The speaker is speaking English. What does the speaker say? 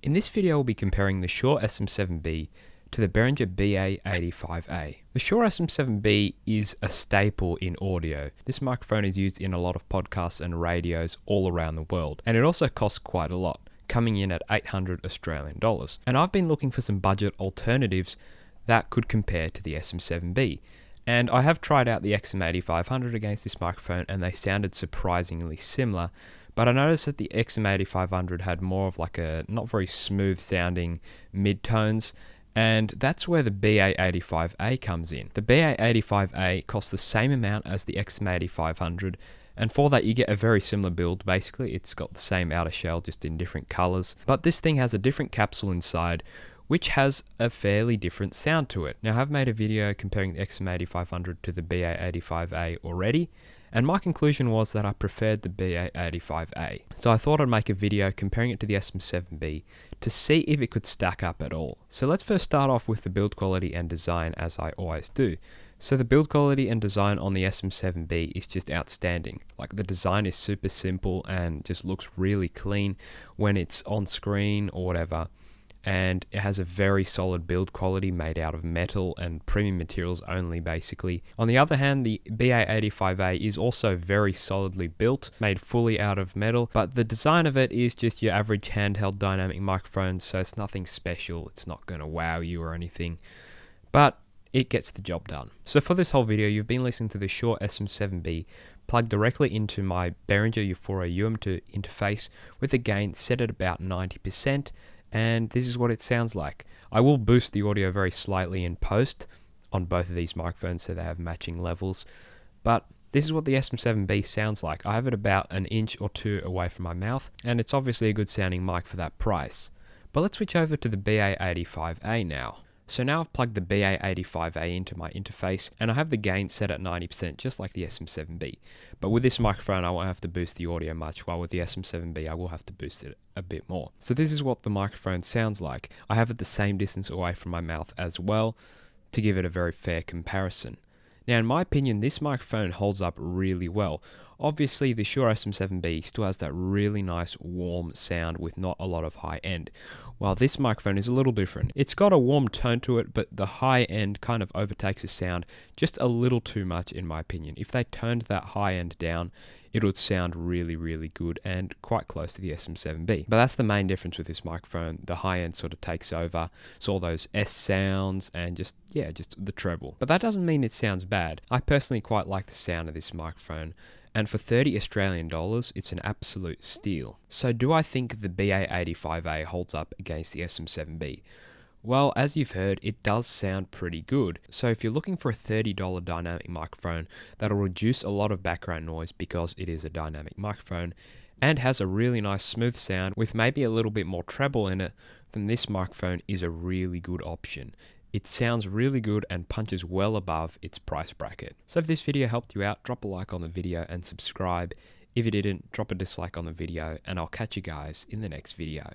In this video, we'll be comparing the Shure SM7B to the Behringer BA 85A. The Shure SM7B is a staple in audio. This microphone is used in a lot of podcasts and radios all around the world, and it also costs quite a lot, coming in at 800 Australian dollars. And I've been looking for some budget alternatives that could compare to the SM7B. And I have tried out the XM8500 against this microphone, and they sounded surprisingly similar. But I noticed that the XM8500 had more of like a not very smooth sounding mid-tones, and that's where the BA85A comes in. The BA85A costs the same amount as the XM8500, and for that you get a very similar build. Basically, it's got the same outer shell, just in different colors. But this thing has a different capsule inside, which has a fairly different sound to it. Now, I've made a video comparing the XM8500 to the BA85A already, and my conclusion was that I preferred the BA85A. So I thought I'd make a video comparing it to the SM7B to see if it could stack up at all. So let's first start off with the build quality and design, as I always do. So the build quality and design on the SM7B is just outstanding. Like, the design is super simple and just looks really clean when it's on screen or whatever. And it has a very solid build quality made out of metal and premium materials only, basically. On the other hand, the BA85A is also very solidly built, made fully out of metal, but the design of it is just your average handheld dynamic microphone, so it's nothing special. It's not going to wow you or anything, but it gets the job done. So for this whole video, you've been listening to the Shure SM7B plugged directly into my Behringer Uphoria UM2 interface with the gain set at about 90%. And this is what it sounds like. I will boost the audio very slightly in post on both of these microphones so they have matching levels, but this is what the SM7B sounds like. I have it about an inch or two away from my mouth, and it's obviously a good sounding mic for that price. But let's switch over to the BA85A now. So now I've plugged the BA85A into my interface, and I have the gain set at 90%, just like the SM7B. But with this microphone, I won't have to boost the audio much, while with the SM7B, I will have to boost it a bit more. So this is what the microphone sounds like. I have it the same distance away from my mouth as well, to give it a very fair comparison. Now, in my opinion, this microphone holds up really well. Obviously, the Shure SM7B still has that really nice warm sound with not a lot of high end, while this microphone is a little different. It's got a warm tone to it, but the high end kind of overtakes the sound just a little too much, in my opinion. If they turned that high end down, it would sound really, really good and quite close to the SM7B. But that's the main difference with this microphone. The high end sort of takes over. It's all those S sounds and just the treble. But that doesn't mean it sounds bad. I personally quite like the sound of this microphone, and for 30 Australian dollars, it's an absolute steal. So do I think the BA85A holds up against the SM7B? Well, as you've heard, it does sound pretty good. So if you're looking for a $30 dynamic microphone that'll reduce a lot of background noise because it is a dynamic microphone and has a really nice smooth sound with maybe a little bit more treble in it, then this microphone is a really good option. It sounds really good and punches well above its price bracket. So if this video helped you out, drop a like on the video and subscribe. If it didn't, drop a dislike on the video, and I'll catch you guys in the next video.